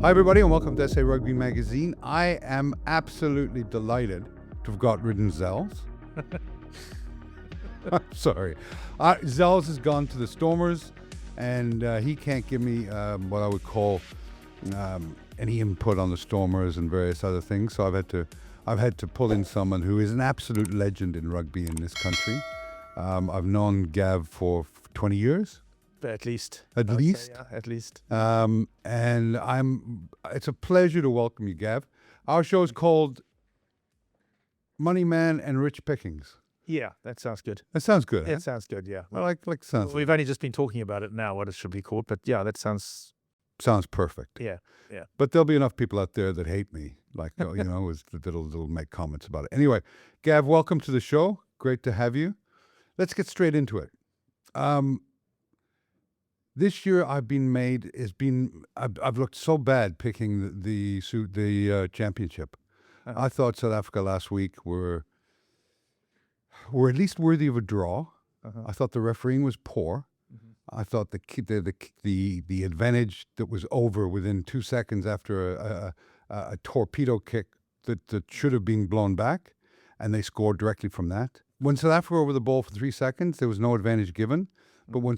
Hi everybody and welcome to SA Rugby Magazine. I am absolutely delighted to have got rid of Zels. I'm sorry. Zels has gone to the Stormers and he can't give me what I would call any input on the Stormers and various other things. So I've had to pull in someone who is an absolute legend in rugby in this country. I've known Gav for 20 years. At least. At least? Yeah, at least. And it's a pleasure to welcome you, Gav. Our show is called Money Man and Rich Pickings. Yeah, that sounds good. That sounds good. It Huh? sounds good, yeah. I like sounds. We've only just been talking about it now, what it should be called, but yeah, that sounds Perfect. yeah. But there'll be enough people out there that hate me, like that'll make comments about it. Anyway, Gav, welcome to the show. Great to have you. Let's get straight into it. This year I've looked so bad picking the championship. Uh-huh. I thought South Africa last week were at least worthy of a draw. Uh-huh. I thought the refereeing was poor. Mm-hmm. I thought the advantage that was over within 2 seconds after a torpedo kick that should have been blown back, and they scored directly from that. When South Africa were over the ball for 3 seconds, there was no advantage given. But when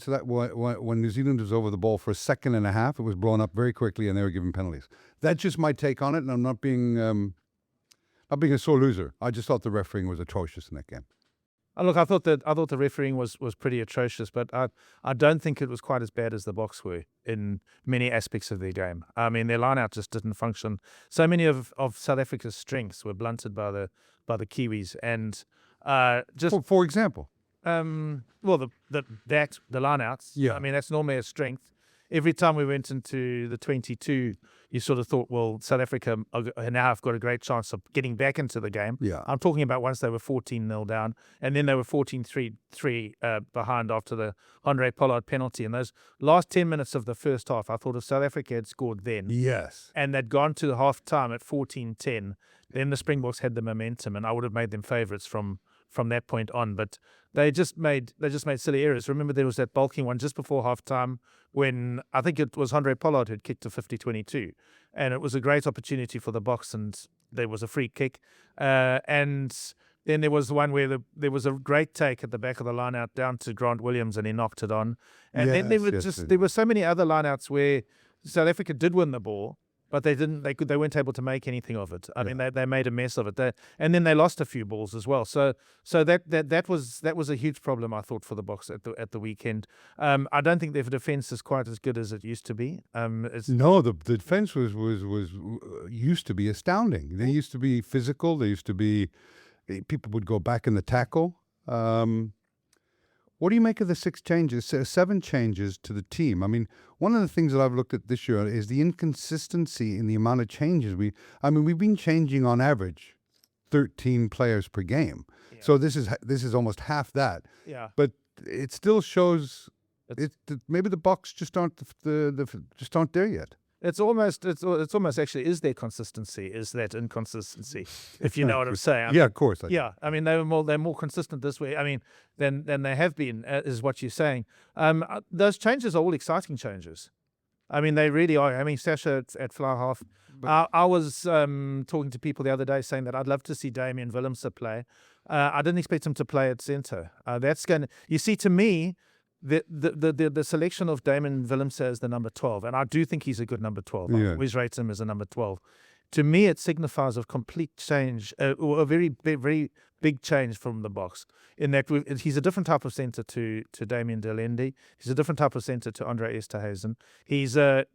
New Zealand was over the ball for a second and a half, it was blown up very quickly, and they were given penalties. That's just my take on it, and I'm not being a sore loser. I just thought the refereeing was atrocious in that game. Look, I thought the refereeing was pretty atrocious, but I don't think it was quite as bad as the Boks were in many aspects of their game. I mean, their line-out just didn't function. So many of South Africa's strengths were blunted by the Kiwis, and For example. the line-outs. Yeah. I mean, that's normally a strength. Every time we went into the 22, you sort of thought, well, South Africa now have got a great chance of getting back into the game. Yeah. I'm talking about once they were 14-0 down, and then they were 14-3 behind after the Andre Pollard penalty. And those last 10 minutes of the first half, I thought if South Africa had scored then, Yes. and they'd gone to half-time at 14-10, then the Springboks had the momentum, and I would have made them favourites from that point on. But they just made silly errors. Remember, there was that bulking one just before halftime when I think it was Andre Pollard who'd kicked a 50-22, and it was a great opportunity for the Boks, and there was a free kick. And then there was the one where there was a great take at the back of the line-out down to Grant Williams, and he knocked it on. And then there were so many other line-outs where South Africa did win the ball, but they weren't able to make anything of it. I mean, they made a mess of it. And then they lost a few balls as well. So that was a huge problem, I thought, for the Boks at the weekend. I don't think their defense is quite as good as it used to be. No, the defense was used to be astounding. They used to be physical. They used to be people would go back in the tackle. What do you make of the 7 changes to the team? I mean, one of the things that I've looked at this year is the inconsistency in the amount of changes. We've been changing on average 13 players per game. Yeah. So this is almost half that. Yeah. But it still shows maybe the Boks just aren't just aren't there yet. It's almost actually is their consistency, is that inconsistency, if you know what I'm saying. Yeah, of course. I mean, they're more consistent this way. I mean, than they have been, is what you're saying. Those changes are all exciting changes. I mean, they really are. I mean, Sasha at fly half. I was talking to people the other day saying that I'd love to see Damian Willemse play. I didn't expect him to play at centre. That's going to, you see, to me, the selection of Damian Willemse as the number 12, and I do think he's a good number 12. I always rate him as a number 12. To me, it signifies a complete change, or a very, very big change from the Boks, in that he's a different type of centre to Damien Delende. He's a different type of centre to Andre Esterhuizen. Do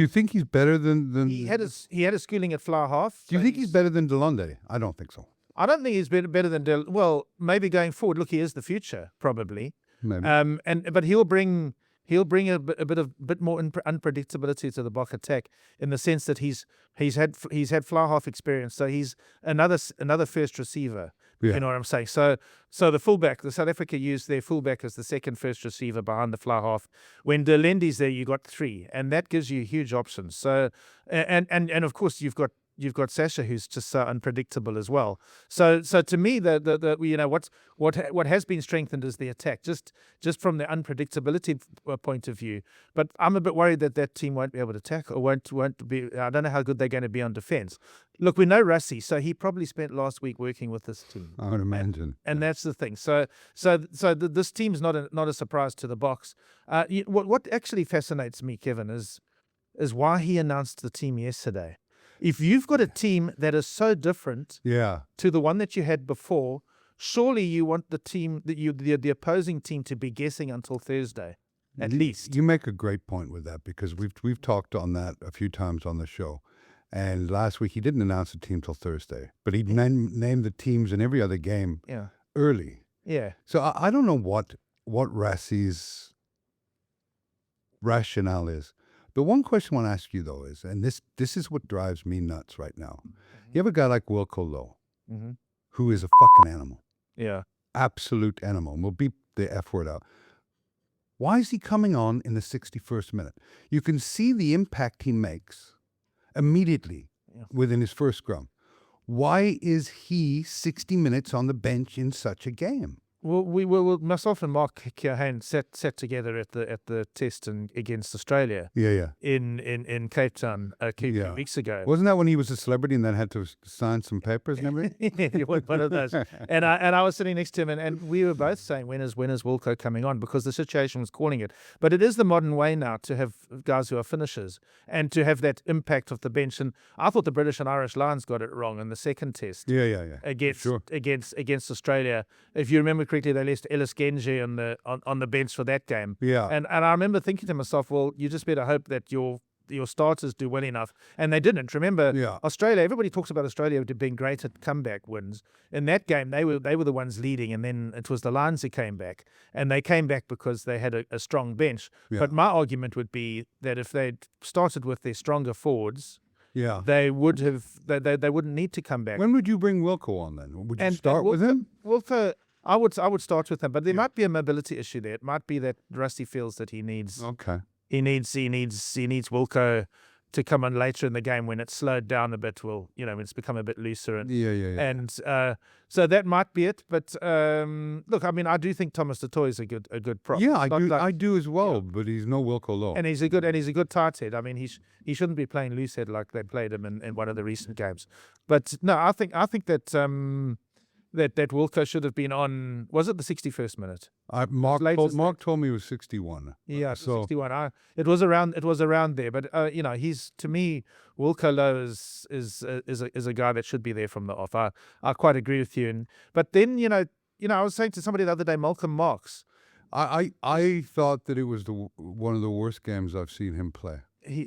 you think he's better than he had his schooling at fly half? Do you think he's better than Delende? I don't think so. I don't think he's better than well, maybe going forward. Look, he is the future, probably. Maybe. But he'll bring a bit more unpredictability to the Bok attack, in the sense that he's had fly half experience, so he's another first receiver. Yeah. You know what I'm saying? So the fullback, the South Africa used their fullback as the second first receiver behind the fly half. When Delende's there, you got 3, and that gives you huge options. So and of course you've got you've got Sasha, who's just so unpredictable as well. So to me, what has been strengthened is the attack, just from the unpredictability point of view. But I'm a bit worried that team won't be able to tackle, or won't be. I don't know how good they're going to be on defense. Look, we know Rassie, so he probably spent last week working with this team. I would imagine. And that's the thing. So this team's not a surprise to the Boks. What actually fascinates me, Kevin, is why he announced the team yesterday. If you've got a team that is so different to the one that you had before, surely you want the team the opposing team to be guessing until Thursday, at least. You make a great point with that, because we've talked on that a few times on the show. And last week he didn't announce the team till Thursday, but he named the teams in every other game early. Yeah. So I don't know what Rassie's rationale is. The one question I want to ask you, though, is, and this is what drives me nuts right now. You have a guy like Wilco Low, who is a fucking animal. Yeah. Absolute animal. And we'll beep the F word out. Why is he coming on in the 61st minute? You can see the impact he makes immediately within his first scrum. Why is he 60 minutes on the bench in such a game? Well, myself and Mark Keohane sat together at the test against Australia. In Cape Town a few weeks ago. Wasn't that when he was a celebrity and then had to sign some papers and everything? Yeah, he was one of those. And I was sitting next to him, and we were both saying, when is Wilco coming on? Because the situation was calling it. But it is the modern way now to have guys who are finishers and to have that impact of the bench. And I thought the British and Irish Lions got it wrong in the second test. Against Australia. If you remember correctly, they left Ellis Genji on the bench for that game. And I remember thinking to myself, well, you just better hope that your starters do well enough. And they didn't. Remember, Australia, everybody talks about Australia being great at comeback wins. In that game, they were the ones leading, and then it was the Lions who came back. And they came back because they had a strong bench. But my argument would be that if they'd started with their stronger forwards, they would have. They wouldn't need to come back. When would you bring Wilco on then? Would you start with him? Wilco, I would start with him, but there might be a mobility issue there. It might be that Rusty feels that he needs Wilco to come on later in the game when it's slowed down a bit. When it's become a bit looser. And so that might be it. But look, I mean, I do think Thomas du Toit is a good prop. Yeah, I do as well. But he's no Wilco Low. And he's a good tight head. I mean, he shouldn't be playing loose head like they played him in one of the recent games. But no, I think that. That Wilco should have been on. Was it the 61st minute? Mark told me it was 61. Yeah, 61. It was around there. But he's, to me, Wilco Low is a guy that should be there from the off. I quite agree with you. But then I was saying to somebody the other day, Malcolm Marx. I thought that it was one of the worst games I've seen him play.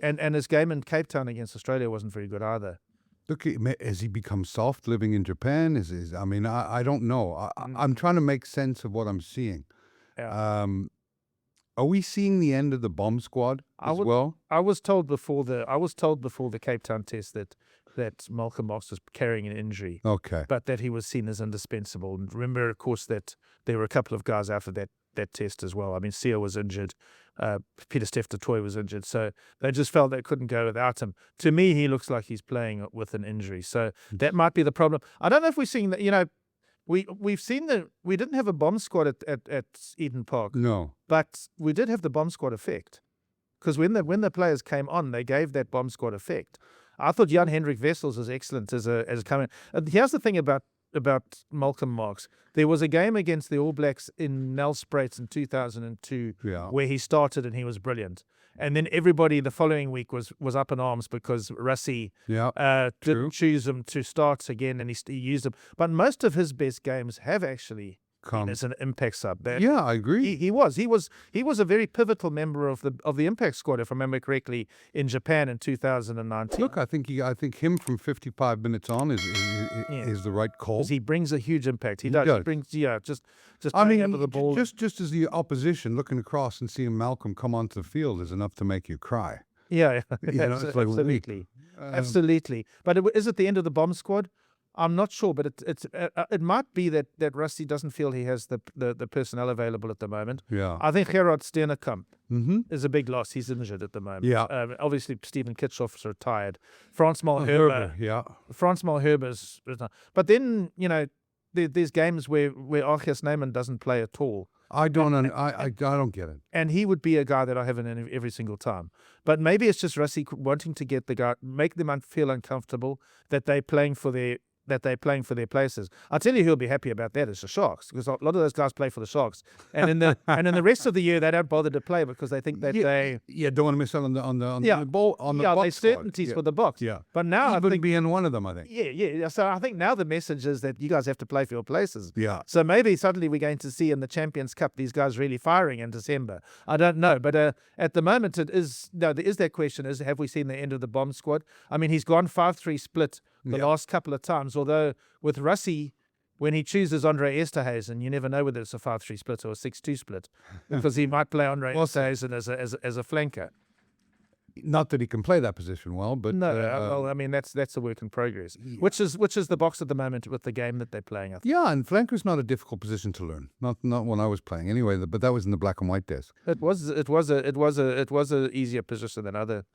And his game in Cape Town against Australia wasn't very good either. Look, has he become soft living in Japan? I don't know. I'm trying to make sense of what I'm seeing. Yeah. Are we seeing the end of the bomb squad well? I was told before the Cape Town test that Malcolm Marx was carrying an injury. Okay. But that he was seen as indispensable. And remember, of course, that there were a couple of guys after that test as well. I mean, Sia was injured. Pieter-Steph du Toit was injured. So they just felt they couldn't go without him. To me, he looks like he's playing with an injury. So that might be the problem. I don't know if we're seeing that, we've seen that we didn't have a bomb squad at Eden Park. No. But we did have the bomb squad effect. Because when the players came on, they gave that bomb squad effect. I thought Jan-Hendrik Wessels was excellent as a coming. Here's the thing about Malcolm Marx. There was a game against the All Blacks in Nelspruit in 2002 where he started and he was brilliant. And then everybody the following week was up in arms because Rassie didn't choose him to start again, and he used him. But most of his best games have actually as an impact sub. I agree. He was a very pivotal member of the impact squad, if I remember correctly, in Japan in 2019. Look, I think him from 55 minutes on is the right call. Because he brings a huge impact. He does. He brings just over the ball. Just as the opposition looking across and seeing Malcolm come onto the field is enough to make you cry. Yeah, it's like, absolutely, absolutely. But is it the end of the bomb squad? I'm not sure, but it might be that Rusty doesn't feel he has the personnel available at the moment. Yeah. I think Gerard Steenekamp Mm-hmm. is a big loss. He's injured at the moment. Yeah. Obviously, Stephen Kitshoff's retired. Frans Herber, yeah. Frans Malherber's retired. But then, there's games where Argeus Neyman doesn't play at all. I don't get it. And he would be a guy that I have in every single time. But maybe it's just Rassie wanting to get the guy, make them feel uncomfortable that they're playing for their places. I'll tell you who'll be happy about that is the Sharks, because a lot of those guys play for the Sharks, and in the rest of the year they don't bother to play because they think that they don't want to miss out on the ball on the there's box certainties for the box. Yeah, but now he I would think be in one of them. I think. Yeah. So I think now the message is that you guys have to play for your places. Yeah. So maybe suddenly we're going to see in the Champions Cup these guys really firing in December. I don't know, but at the moment there is that question: is have we seen the end of the bomb squad? I mean, he's gone 5-3 split the last couple of times, although with Rassie, when he chooses Andre Esterhuizen, you never know whether it's a 5-3 split or a 6-2 split, because he might play Andre Esterhuizen as a flanker. Not that he can play that position well, but no. Well, I mean that's a work in progress. Yeah. Which is the box at the moment with the game that they're playing. I think. Yeah, and flanker's not a difficult position to learn. Not when I was playing anyway. But that was in the black and white desk. It was a easier position than other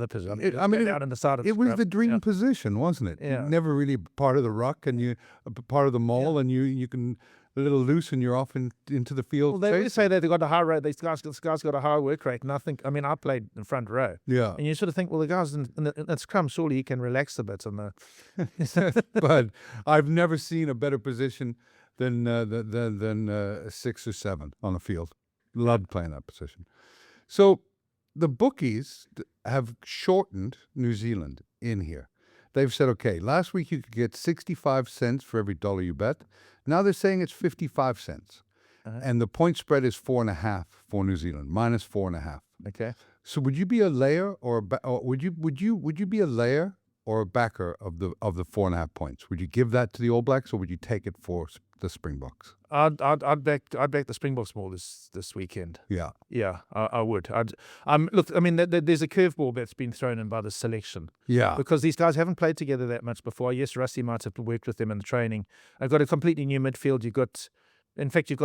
positions. I mean, out on the side of it was the dream position, wasn't it? Yeah. Never really part of the ruck, and you part of the maul, and you can a little loose, and you're off into the field. Well, they say that they've got a high rate. These guys got a high work rate, and I mean, I played in front row. Yeah. And you sort of think, well, the guys in the scrum, surely he can relax a bit on the. But I've never seen a better position than 6 or 7 on the field. Loved playing that position. So the bookies have shortened New Zealand in here. They've said, okay, last week you could get 65 cents for every dollar you bet. Now they're saying it's 55 cents. Uh-huh. And the point spread is 4.5 for New Zealand, minus 4.5. Okay. So would you be a layer or would you be a layer or a backer of the 4.5 points? Would you give that to the All Blacks, or would you take it for the Springboks? I'd back the Springboks more this weekend. Yeah, I would. Look, I mean, there's a curveball that's been thrown in by the selection. Yeah, because these guys haven't played together that much before. Yes, Rassie might have worked with them in the training. I've got a completely new midfield. You've got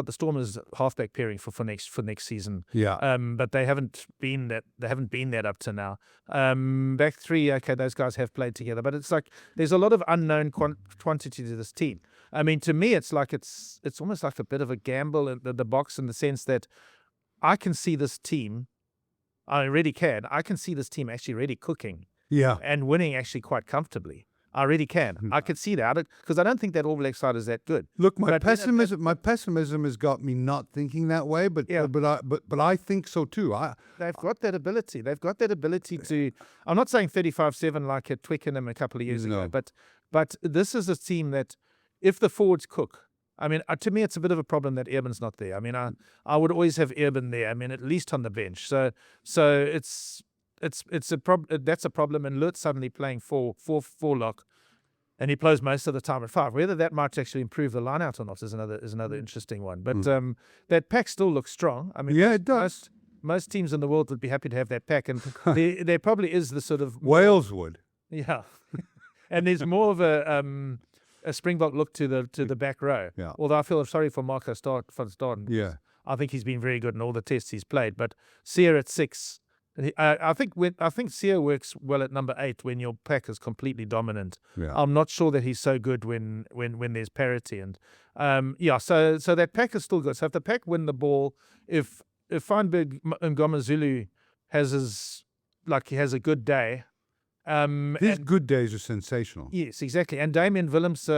the Stormers halfback pairing for next season. Yeah. But they haven't been that up to now. Back three, okay, those guys have played together, but it's like there's a lot of unknown quantity to this team. I mean, to me, it's like it's almost like a bit of a gamble in the box, in the sense that I can see this team. I really can. I can see this team actually really cooking. Yeah. And winning actually quite comfortably. I really can. I could see that, because I don't think that All Black side is that good. Look, my pessimism has got me not thinking that way, but I think so too. They've got that ability. They've got that ability to. I'm not saying 35-7 like at Twickenham a couple of years ago, but this is a team that, if the forwards cook, I mean, to me, it's a bit of a problem that Urban's not there. I mean, I would always have Urban there. I mean, at least on the bench. So it's a problem. That's a problem. And Lutz suddenly playing four lock, and he plays most of the time at 5. Whether that might actually improve the line out or not is another interesting one. But that pack still looks strong. I mean, yeah, it does. Most teams in the world would be happy to have that pack, and there probably is the sort of Wales would. Yeah, and there's more of a Springbok look to the back row. Yeah. Although I feel sorry for Marco van Staden. Yeah. I think he's been very good in all the tests he's played. But Sear at 6, I think Sear works well at number 8 when your pack is completely dominant. Yeah. I'm not sure that he's so good when there's parity. And so that pack is still good. So if the pack win the ball, if Feinberg Ngoma Zulu has a good day. His good days are sensational. Yes, exactly. And Damian Willems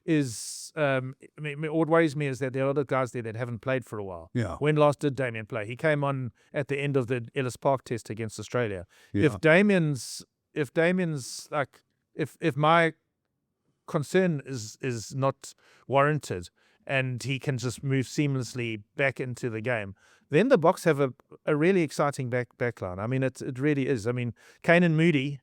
is, what worries me is that there are other guys there that haven't played for a while. Yeah. When last did Damian play? He came on at the end of the Ellis Park test against Australia. Yeah. If Damian's if my concern is not warranted, and he can just move seamlessly back into the game, then the Boks have a really exciting backline. I mean, it really is. I mean, Kane and Moody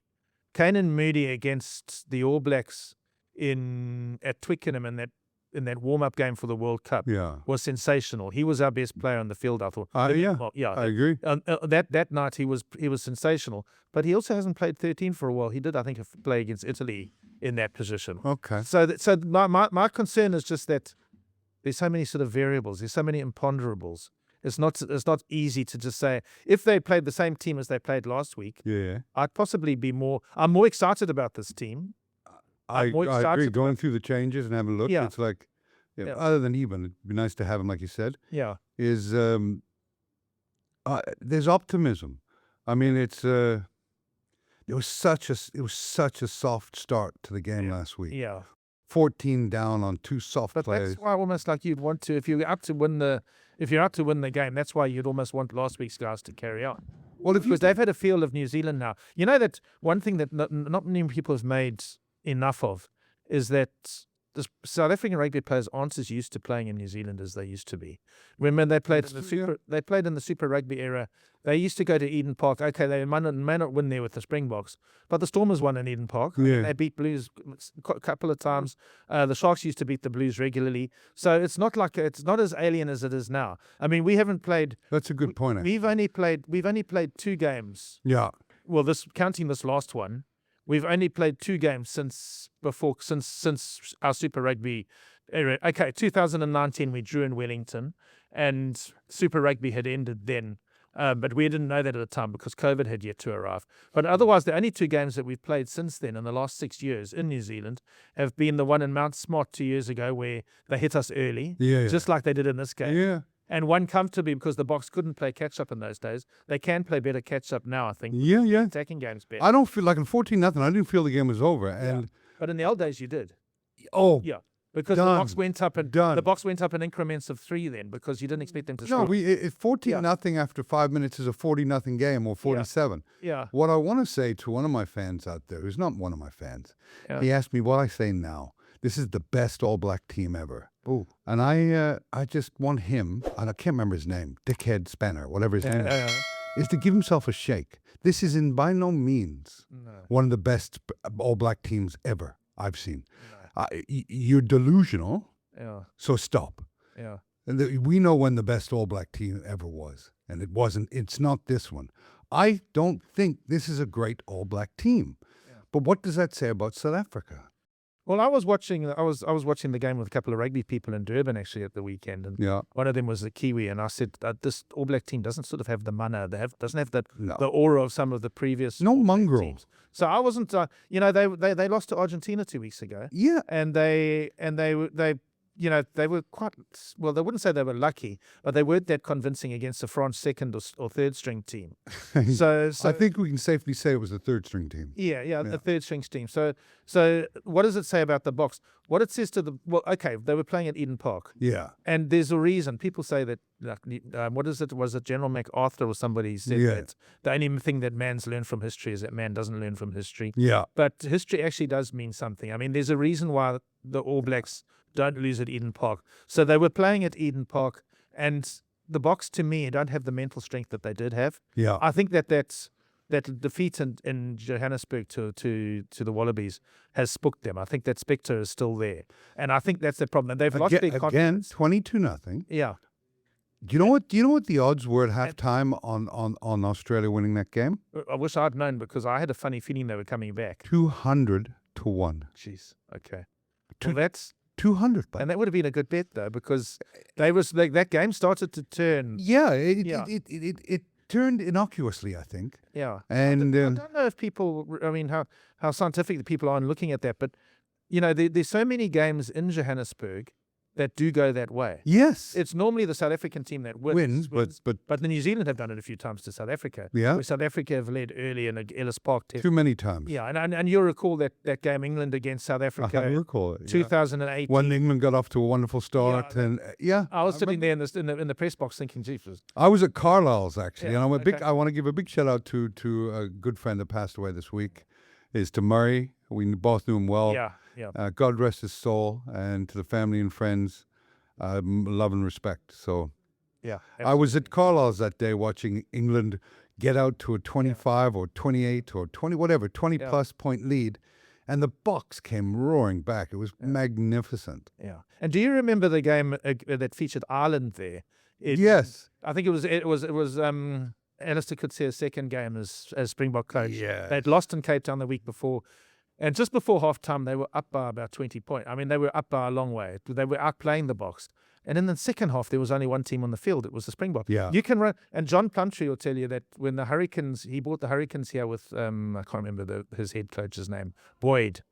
against the All Blacks at Twickenham in that warm-up game for the World Cup was sensational. He was our best player on the field, I thought. I agree. That night he was sensational, but he also hasn't played 13 for a while. He did, I think, play against Italy in that position. Okay. So my concern is just that there's so many sort of variables. There's so many imponderables. It's not easy to just say, if they played the same team as they played last week, Yeah. I'd possibly I'm more excited about this team. I I'm more agree. excited Going through the changes and having a look, Yeah. it's like, Yeah. other than Eben, it'd be nice to have him, like you said, Yeah. is there's optimism. I mean, it was such a soft start to the game last week. Yeah. 14 down on 2 soft But plays. that's why almost like you'd want to, if you're out to win the game, that's why you'd almost want last week's guys to carry on. Well, if you Because they've had a feel of New Zealand now. You know that one thing that not many people have made enough of is that the South African rugby players aren't as used to playing in New Zealand as they used to be. Remember, they played in the Super Rugby era. They used to go to Eden Park. Okay, they may not win there with the Springboks, but the Stormers won in Eden Park. I mean, they beat Blues a couple of times. The Sharks used to beat the Blues regularly. So it's not as alien as it is now. I mean, we haven't played. That's a good point. We've only played 2 games. Yeah. Well, counting this last one, we've only played 2 games since our Super Rugby era. Okay, 2019 we drew in Wellington, and Super Rugby had ended then. But we didn't know that at the time because COVID had yet to arrive. But otherwise, the only 2 games that we've played since then in the last 6 years in New Zealand have been the one in Mount Smart 2 years ago where they hit us early, just like they did in this game. Yeah. And one comfortably because the Boks couldn't play catch-up in those days. They can play better catch-up now, I think. Yeah. Attacking games better. I don't feel like in 14-0, I didn't feel the game was over. And But in the old days, you did. oh, Yeah. Because Done. the Boks went up Done. the Boks went up in increments of 3 then because you didn't expect them to no, score. if 14-0 after 5 minutes is a 40-0 game or 47. Yeah. What I want to say to one of my fans out there, who's not one of my fans, Yeah. he asked me what I say now. This is the best All Black team ever. Ooh. And I just want him, and I can't remember his name, Dickhead Spanner, whatever his name is to give himself a shake. This is by no means one of the best All Black teams ever I've seen. No. You're delusional, Yeah. so stop. Yeah. And we know when the best All Black team ever was, and it's not this one. I don't think this is a great All Black team. Yeah. But what does that say about South Africa? Well, I was watching the game with a couple of rugby people in Durban actually at the weekend, and one of them was a Kiwi, and I said this All Black team doesn't sort of have the mana, doesn't have the aura of some of the previous mongrel teams. So I wasn't, they lost to Argentina 2 weeks ago, and they were quite well. They wouldn't say they were lucky, but they weren't that convincing against the France second or third string team. So I think we can safely say it was the third string team. Yeah, the third string team. So what does it say about the Boks? What it says they were playing at Eden Park. Yeah. And there's a reason. People say that, what is it? Was it General MacArthur or somebody said that the only thing that man's learned from history is that man doesn't learn from history. Yeah. But history actually does mean something. I mean, there's a reason why the All Blacks don't lose at Eden Park. So they were playing at Eden Park, and the Boks, to me, don't have the mental strength that they did have. Yeah. I think that defeat in Johannesburg to the Wallabies has spooked them. I think that spectre is still there, and I think that's the problem. And they've lost their confidence. 22-0. Yeah. Do you know what the odds were at halftime on Australia winning that game? I wish I'd known because I had a funny feeling they were coming back. 200 to 1. Jeez. Okay. Well, that's 200, and that would have been a good bet though, because that game started to turn. Yeah, it turned innocuously, I think. Yeah, and I don't know if people. I mean, how scientific the people are in looking at that, but there's so many games in Johannesburg that do go that way. Yes, it's normally the South African team that wins, but the New Zealand have done it a few times to South Africa. Yeah, where South Africa have led early in a Ellis Park test. Too many times. Yeah, and you'll recall that game England against South Africa. I recall it. 2008. When England got off to a wonderful start, I was sitting there in the press box thinking, "Jesus." I was at Carlisle's actually, and I want to give a big shout out to a good friend that passed away this week. Is to Murray. We both knew him well. Yeah. God rest his soul, and to the family and friends. Love and respect. So, yeah, I was at Carlisle's that day watching England get out to a 25 or 28 or 20 plus point lead, and the Boks came roaring back. It was magnificent. Yeah. And do you remember the game that featured Ireland there? Yes. I think it was Alistair Coetzee's second game as Springbok coach. Yeah. They'd lost in Cape Town the week before. And just before halftime, they were up by about 20 points. I mean, they were up by a long way. They were outplaying the Boks. And in the second half, there was only one team on the field. It was the Springboks. Yeah. You can run. And John Plumtree will tell you that when the Hurricanes, he bought the Hurricanes here with, I can't remember his head coach's name,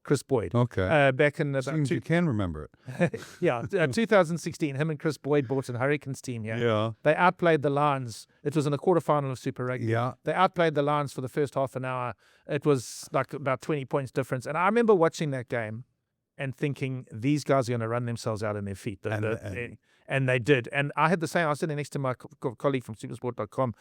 Chris Boyd. Okay. Back in about Seems you can remember it. 2016, him and Chris Boyd bought a Hurricanes team here. Yeah. They outplayed the Lions. It was in the quarterfinal of Super Rugby. Yeah. They outplayed the Lions for the first half an hour. It was like about 20 points difference. And I remember watching that game and thinking, these guys are going to run themselves out on their feet. And they did. And I had the same. I was sitting next to my colleague from supersport.com,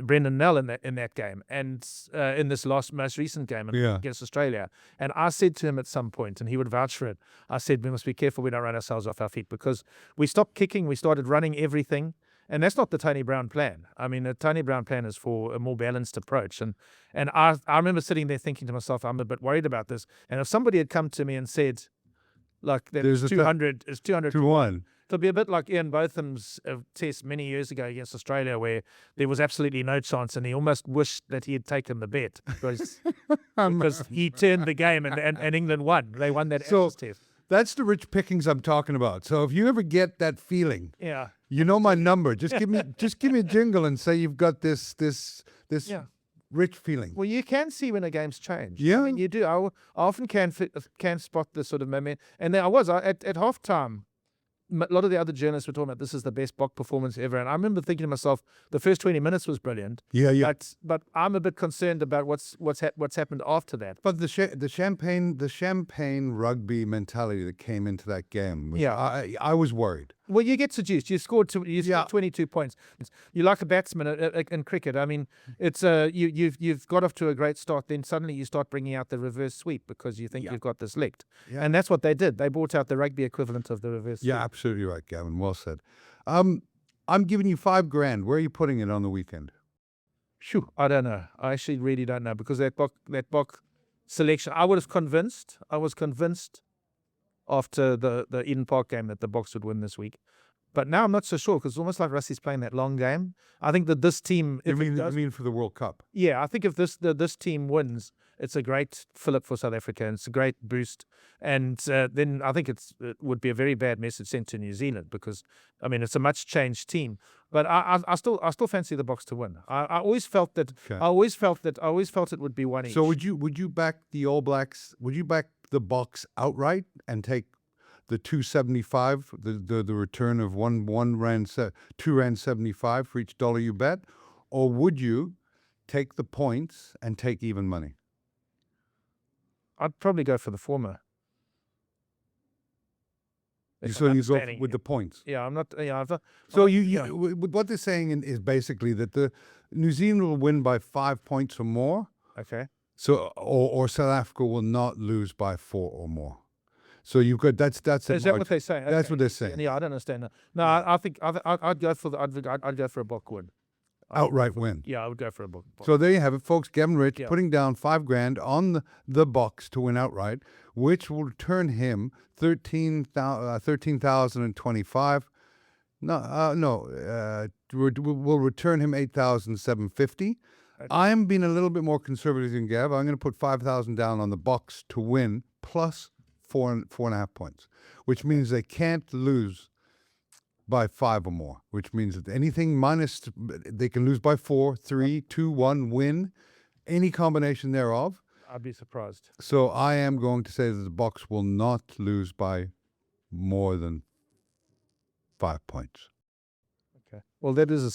Brendan Nell, in that game, and in this most recent game against Australia. And I said to him at some point, and he would vouch for it, I said, we must be careful we don't run ourselves off our feet, because we stopped kicking, we started running everything. And that's not the Tony Brown plan. I mean, the Tony Brown plan is for a more balanced approach. And I remember sitting there thinking to myself, I'm a bit worried about this. And if somebody had come to me and said, like, that it's 200 to 1. It'll be a bit like Ian Botham's test many years ago against Australia, where there was absolutely no chance, and he almost wished that he had taken the bet because he turned the game and England won. They won that test. That's the rich pickings I'm talking about. So if you ever get that feeling, you know my number. Just give me a jingle and say you've got this rich feeling. Well, you can see when a game's changed. Yeah, I mean, you do. I often can spot the sort of moment. And then at halftime, a lot of the other journalists were talking about this is the best Bok performance ever, and I remember thinking to myself, the first 20 minutes was brilliant. Yeah. But I'm a bit concerned about what's happened after that. But the champagne rugby mentality that came into that game, I was worried. Well, you get seduced. You scored 22 points. You're like a batsman in cricket. I mean, it's you've got off to a great start. Then suddenly you start bringing out the reverse sweep because you think you've got this licked. Yeah. And that's what they did. They brought out the rugby equivalent of the reverse sweep. Yeah, absolutely right, Gavin. Well said. I'm giving you $5,000. Where are you putting it on the weekend? Shoo, I don't know. I actually really don't know, because that Bok selection, I was convinced after the Eden Park game that the Boks would win this week. But now I'm not so sure, because it's almost like Rusty's playing that long game. I think that this team... You mean for the World Cup? Yeah, I think if this team wins, it's a great fillip for South Africa, and it's a great boost. And then I think it would be a very bad message sent to New Zealand, because, I mean, it's a much changed team. But I still fancy the Boks to win. I always felt that. Okay. I always felt it would be one each. So would you back the All Blacks? Would you back the Boks outright and take the 275, the return of $2.75 for each dollar you bet, or would you take the points and take even money? I'd probably go for the former. So you go with the points. Yeah, I'm not. Yeah, so what they're saying is basically that the New Zealand will win by 5 points or more. Okay. So or South Africa will not lose by 4 or more. So you've got that's. Is that what they're saying? Okay. That's what they're saying. Yeah, I don't understand that. No, I think I'd go for I'd go for a Bok win. Outright win. Yeah, I would go for a Bok. So there you have it, folks. Gavin Rich putting down $5,000 on the Boks to win outright, which will return him 13,025. Will return him 8,750. I am being a little bit more conservative than Gav. I'm going to put 5,000 down on the Boks to win plus 4.5 points, which means they can't lose by 5 or more, which means that anything minus, they can lose by 4, 3, 2, 1, win, any combination thereof. I'd be surprised. So I am going to say that the Boks will not lose by more than 5 points. Okay. Well, that is a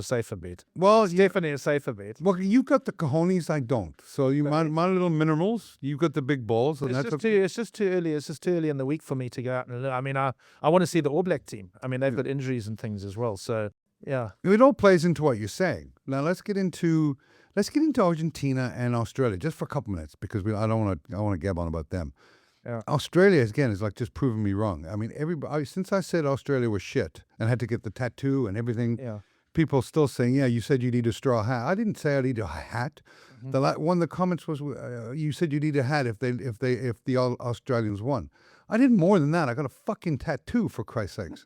safer bet. Well, it's definitely a safer bet. Well, you've got the cojones, I don't. So my little minerals, you've got the big balls. And it's just too early. It's just too early in the week for me to go out and. I mean, I want to see the All Black team. I mean, they've got injuries and things as well. So yeah, it all plays into what you're saying. Now let's get into Argentina and Australia just for a couple minutes, because I want to gab on about them. Yeah. Australia, again, is like just proving me wrong. I mean, since I said Australia was shit and had to get the tattoo and everything, people still saying, yeah, you said you need a straw hat. I didn't say I need a hat. Mm-hmm. One of the comments was, you said you need a hat if the Australians won. I did more than that. I got a fucking tattoo, for Christ's sakes.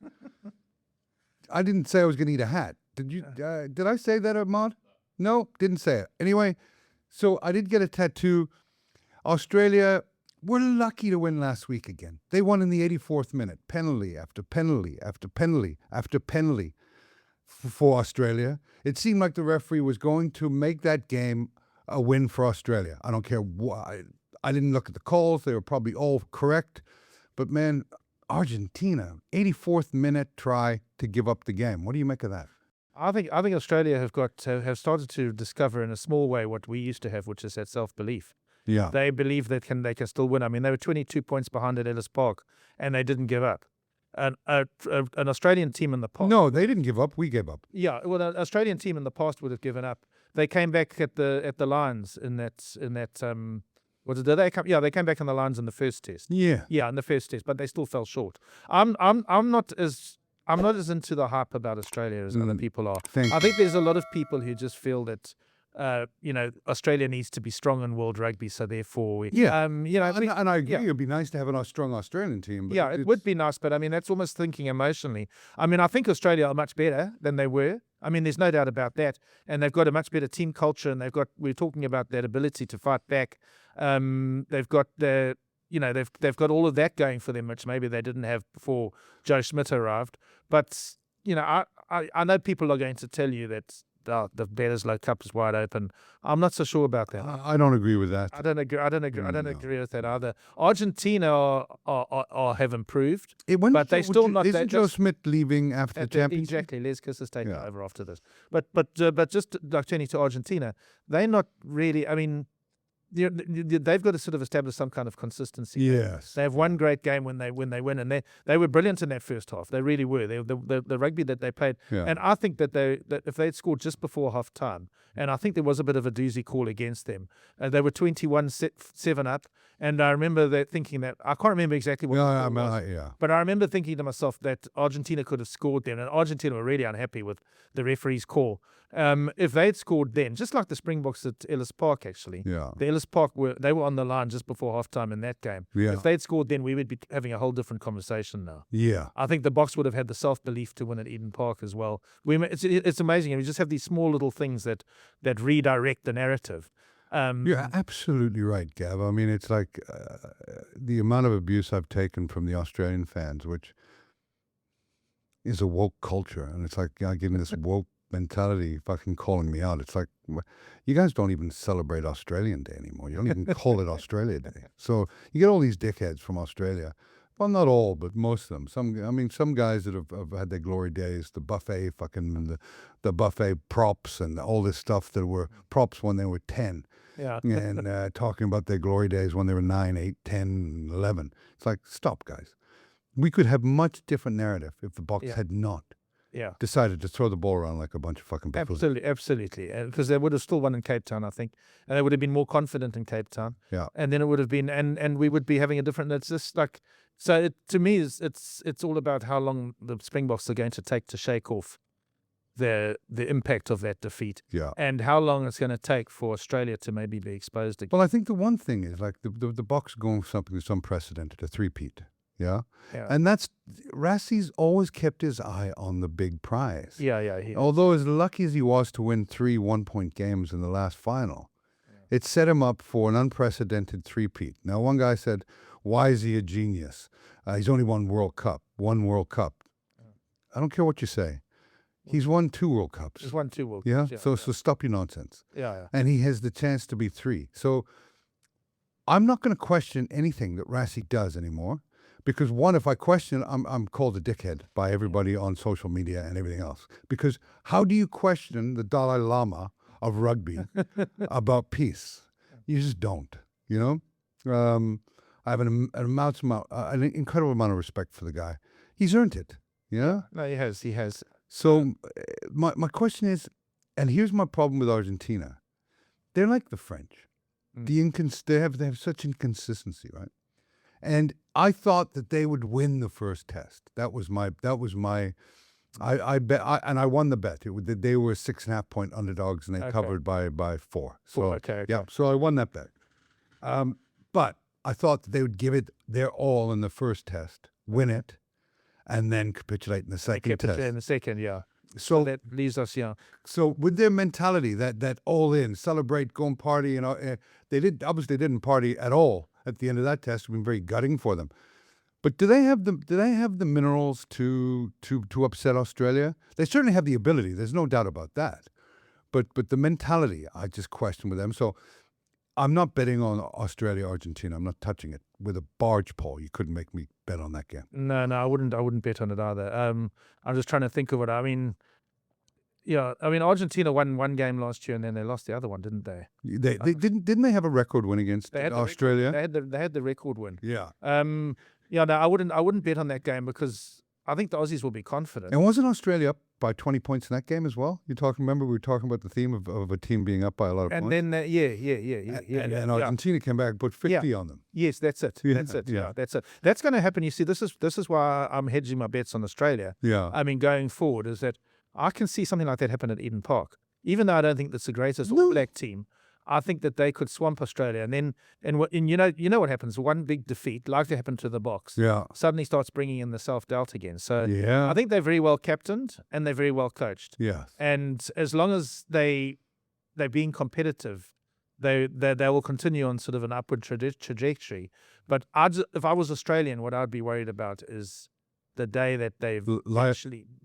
I didn't say I was going to need a hat. Did you? Did I say that, Ahmad? No, didn't say it. Anyway, so I did get a tattoo. Australia We're lucky to win last week again. They won in the 84th minute, penalty after penalty after penalty after penalty for Australia. It seemed like the referee was going to make that game a win for Australia. I don't care why. I didn't look at the calls. They were probably all correct. But, man, Argentina, 84th minute try to give up the game. What do you make of that? I think Australia have started to discover in a small way what we used to have, which is that self-belief. Yeah. They believe they can still win. I mean, they were 22 points behind at Ellis Park, and they didn't give up. An Australian team in the past. No, they didn't give up. We gave up. Yeah, well, an Australian team in the past would have given up. They came back at the Lions in that. What did they come? Yeah, they came back in the Lions in the first test. Yeah. Yeah, in the first test, but they still fell short. I'm not as into the hype about Australia as other people are. I think there's a lot of people who just feel that Australia needs to be strong in world rugby, so therefore, and I agree. It'd be nice to have a strong Australian team. But it would be nice, but I mean, that's almost thinking emotionally. I mean, I think Australia are much better than they were. I mean, there's no doubt about that, and they've got a much better team culture, and we're talking about that ability to fight back. They've got they've got all of that going for them, which maybe they didn't have before Joe Schmidt arrived. But I know people are going to tell you that the Bledisloe Cup is wide open. I'm not so sure about that. I don't agree with that. I don't agree with that either. Argentina have improved, but they still not. Isn't Joe Schmidt leaving after the championship? Exactly. Les Kiss is taking over after this. But just like turning to Argentina, they're not really. I mean, they've got to sort of establish some kind of consistency. Yes, they have one great game when they win, and they were brilliant in that first half. They really were. The rugby that they played, and I think that if they'd scored just before half time, and I think there was a bit of a doozy call against them. They were 21-7 up, and I remember thinking that I can't remember exactly what. But I remember thinking to myself that Argentina could have scored then, and Argentina were really unhappy with the referee's call. If they'd scored then, just like the Springboks at Ellis Park, actually, the Ellis Park were on the line just before halftime in that game. If they'd scored then, we would be having a whole different conversation now. I think the Boks would have had the self-belief to win at Eden Park as well. It's amazing. We just have these small little things that redirect the narrative. You're absolutely right, Gav. I mean, it's like the amount of abuse I've taken from the Australian fans, which is a woke culture, and it's like giving this woke mentality fucking calling me out. It's like, you guys don't even celebrate Australian Day anymore. You don't even call it Australia Day. So you get all these dickheads from Australia. Well, not all, but most of them. Some guys that have had their glory days, the buffet the buffet props and all this stuff that were props when they were 10. And talking about their glory days when they were 9, 8, 10, 11. It's like, stop, guys. We could have much different narrative if the Boks had not decided to throw the ball around like a bunch of fucking people. Absolutely. Because they would have still won in Cape Town, I think. And they would have been more confident in Cape Town. And then it would have been, and we would be having a different, it's just like, so to me, it's all about how long the Springboks are going to take to shake off the impact of that defeat. And how long it's going to take for Australia to maybe be exposed again. Well, I think the one thing is like the Boks are going for something that's unprecedented, a three-peat. And that's Rassie's always kept his eye on the big prize. Although as lucky as he was to win 3 one-point games in the last final, it set him up for an unprecedented three-peat. Now, one guy said, why is he a genius? He's only won World Cup. I don't care what you say. He's won 2 World Cups. He's won 2 World Cups. So stop your nonsense. And he has the chance to be 3. So I'm not going to question anything that Rassie does anymore. Because one, if I question, I'm called a dickhead by everybody on social media and everything else. Because how do you question the Dalai Lama of rugby about peace? You just don't, I have an incredible amount of respect for the guy. He's earned it, No, he has. So my question is, and here's my problem with Argentina. They're like the French. They have such inconsistency, right? And I thought that they would win the first test. That was my. I bet, and I won the bet. They were 6.5 point underdogs, and they covered by 4. So so I won that bet. But I thought that they would give it their all in the first test, win it, and then capitulate in the second test. In the second, So that leaves us, So with their mentality, that all in, celebrate, go and party, they obviously didn't party at all at the end of that test. It's been very gutting for them. But do they have the minerals to upset Australia? They certainly have the ability. There's no doubt about that. But the mentality, I just question with them. So I'm not betting on Australia, Argentina. I'm not touching it with a barge pole. You couldn't make me bet on that game. No, I wouldn't bet on it either. I'm just trying to think of it. I mean, yeah, I mean, Argentina won one game last year and then they lost the other one, didn't they? They didn't they have a record win against Australia? They had the record win. Yeah. Yeah, no, I wouldn't bet on that game because I think the Aussies will be confident. And wasn't Australia up by 20 points in that game as well? Remember we were talking about the theme of a team being up by a lot of points? And then, And Argentina came back and put 50 on them. Yes, that's it. Yeah, That's it. yeah. Yeah, that's it. That's going to happen. You see, this is why I'm hedging my bets on Australia. Yeah. I mean, going forward, is that I can see something like that happen at Eden Park. Even though I don't think that's the greatest All Black team, I think that they could swamp Australia. And then, you know what happens? One big defeat, like to happen to the Boks, Yeah. suddenly starts bringing in the self-doubt again. So Yeah. I think they're very well captained and they're very well coached. Yeah. And as long as they're being competitive, they will continue on sort of an upward trajectory. But if I was Australian, what I'd be worried about is the day that they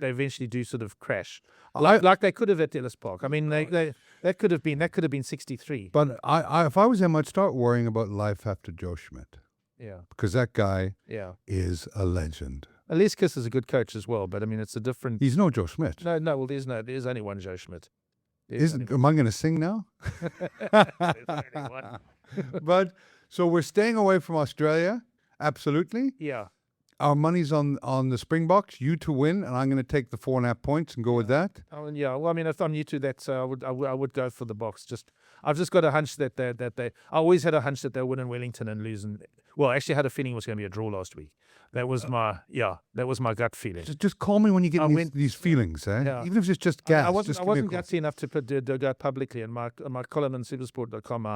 eventually do sort of crash, like they could have at Ellis Park. I mean, that could have been 63. But if I was him, I'd start worrying about life after Joe Schmidt. Yeah, Because that guy yeah. is a legend. Elias is a good coach as well, but I mean, it's a different. He's no Joe Schmidt. No. Well, there's only one Joe Schmidt. Am I going to sing now? There's only one. But so we're staying away from Australia. Absolutely. Yeah. Our money's on the Springboks. You to win, and I'm going to take the 4.5 points and go with that. Oh, yeah. Well, I mean, if I'm new to that, I would go for the Boks. I've just got a hunch that they. I always had a hunch that they'll win in Wellington and lose in. Well, actually, I had a feeling it was going to be a draw last week. That was my gut feeling. Just call me when you get these feelings, eh? Yeah. Even if it's just gas. I wasn't give me a call. gutsy enough to go publicly. In my column on supersport.com,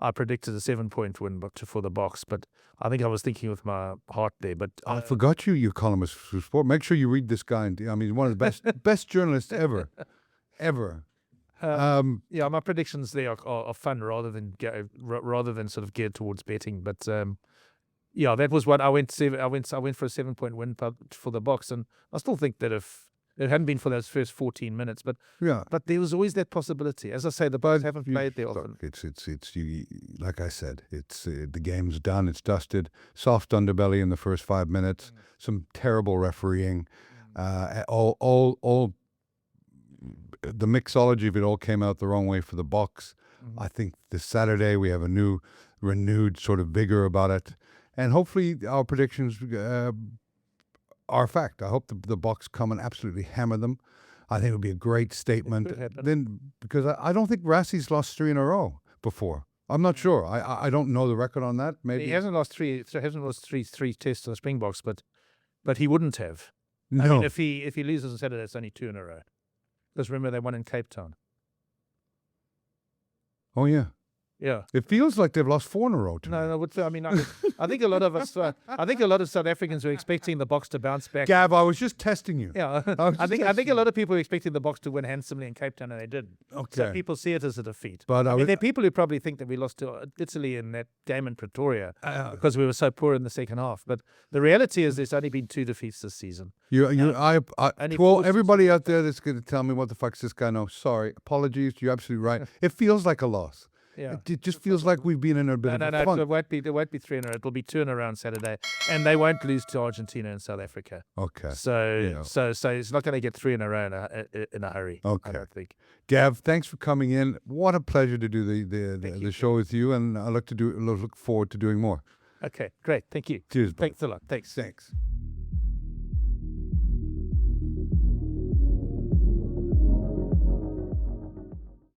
I predicted a 7-point win for the Boks, but I think I was thinking with my heart there. But I forgot your columnist for sport. Make sure you read this guy. I mean, one of the best journalists ever. Yeah, my predictions there are fun rather than sort of geared towards betting. But yeah, that was what I went for a 7-point win for the Boks, and I still think that if it hadn't been for those first 14 minutes, but there was always that possibility. As I say, the Boks haven't played there often. It's like I said, it's the game's done, it's dusted. Soft underbelly in the first 5 minutes. Some terrible refereeing. All the mixology of it all came out the wrong way for the Boks. I think this Saturday we have a renewed sort of vigor about it, and hopefully our predictions are fact. I hope the Boks come and absolutely hammer them. I think it would be a great statement. Then, because I don't think Rassie's lost 3 in a row before. I'm not sure. I don't know the record on that. Maybe he hasn't lost three tests to the Springboks, but he wouldn't have. No. I mean, if he loses on Saturday, it's only 2 in a row. Because remember, they won in Cape Town. Oh yeah. Yeah. It feels like they've lost 4 in a row. No. I mean, I think a lot of us. I think a lot of South Africans were expecting the Boks to bounce back. Gav, I was just testing you. Yeah. I think a lot of people were expecting the Boks to win handsomely in Cape Town, and they didn't. Okay. So people see it as a defeat. But I mean, there are people who probably think that we lost to Italy in that game in Pretoria because we were so poor in the second half. But the reality is, there's only been 2 defeats this season. To everybody out there that's going to tell me what the fuck's this guy know, sorry, apologies. You're absolutely right. It feels like a loss. Yeah. It just feels like we've been in a bit of a funk. It won't be 3 in a row. It'll be 2 in a row on Saturday, and they won't lose to Argentina and South Africa. Okay. So it's not going to get 3 in a row in a hurry. Okay. I don't think. Gav, thanks for coming in. What a pleasure to do the show with you, and I look forward to doing more. Okay, great. Thank you. Cheers. Buddy. Thanks a lot. Thanks.